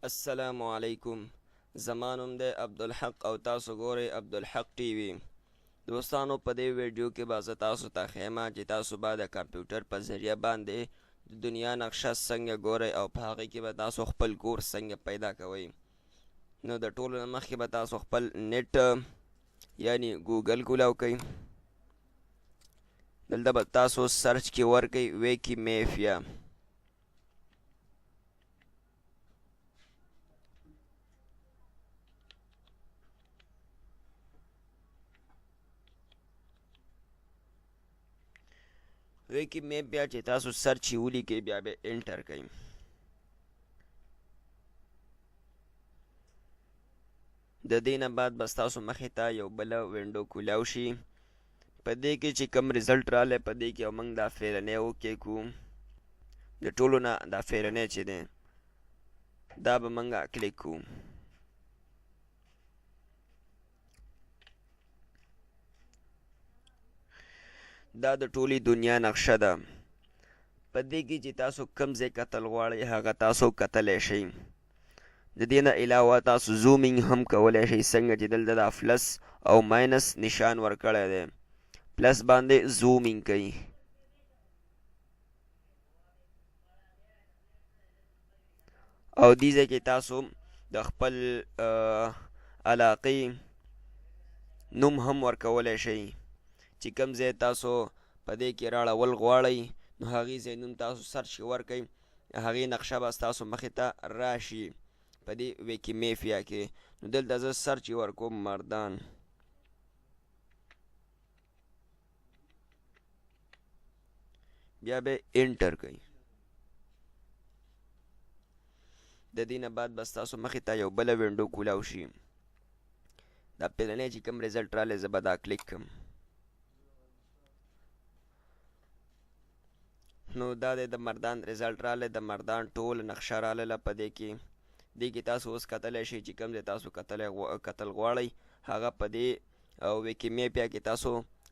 السلام علیکم. زما نوم دی عبدالحق او تاسو ګورئ عبدالحق ټي وي. دوستانو په دې ویډیو کې به زه تاسو ته ښیم چې تاسو به د کمپیوټر په ذریعه باندې د دنیا نقشه څنګه ګورئ او په هغې کې به تاسو خپل کور څنګه پیدا کوئ. نو د ټولو نه مخکې به تاسو خپل نیټ یعنی ګوګل کولاو کوئ. دلته به تاسو سرچ کې ورکئ ویکیمیفیا. ویکی میپ بیا چې تاسو سرچ یې ولیکئ بیا به انټر کئ. د دې نه بعد بس تاسو مخې ته یو بله وینډو کولاو شي. په دې کې چې کوم ریزلټ رالی په دې کې او موږ دا فیرنی وکیکو. د ټولو نه دا فیرنی چې دی دا به موږ کلیک کوو. دا د ټولې دنیا نقشه ده. په دې کې چې تاسو کوم ځای کتل غواړئ هغه تاسو کتلی شئ. د دې نه علاوه تاسو زومینګ هم کولی شئ، څنګه چې دلته دا پلس او ماینس نشان ورکړی دی. پلس باندې زومینګ کوي. او دې ځای کې تاسو د خپل علاقې نوم هم ورکولی شئ چې کوم ځای تاسو په دې کې راړول غواړئ نو هغې ځای نوم تاسو سرچ کې ورکئ. هغې نقشه به ستاسو مخې ته راشي په دې ویکیمیفیا کې. نو دلته زه سرچ یې ورکوم مردان. بیا به انټر کوئ. د دې نه بعد به ستاسو مخې ته یو بله وینډو کولاو شي. دا پلنی چې کوم ریزلټ رالی زه به دا کلیک کړم. نو دا دی د مردان ریزلټ رالی. د مردان ټول نقشه رالیله په دې کې. دې کې تاسو اوس کتلی شئ چې کوم ځای تاسو کتل غواړئ هغه په دې ویکیمیپیا کې تاسو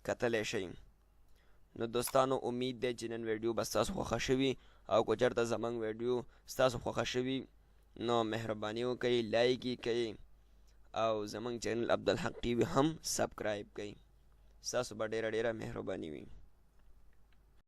کتلی شئ. نو دوستانو امید دی چې نن ویډیو به ستاسو خوښه شوي او که چېرته زموږ ویډیو ستاسو خوښه شوي نو مهرباني وکئ لایک یې کئ او زموږ چینل عبدالحق ټي وي هم سبسکرایب کئ. ستاسو به ډېره ډېره مهرباني وي.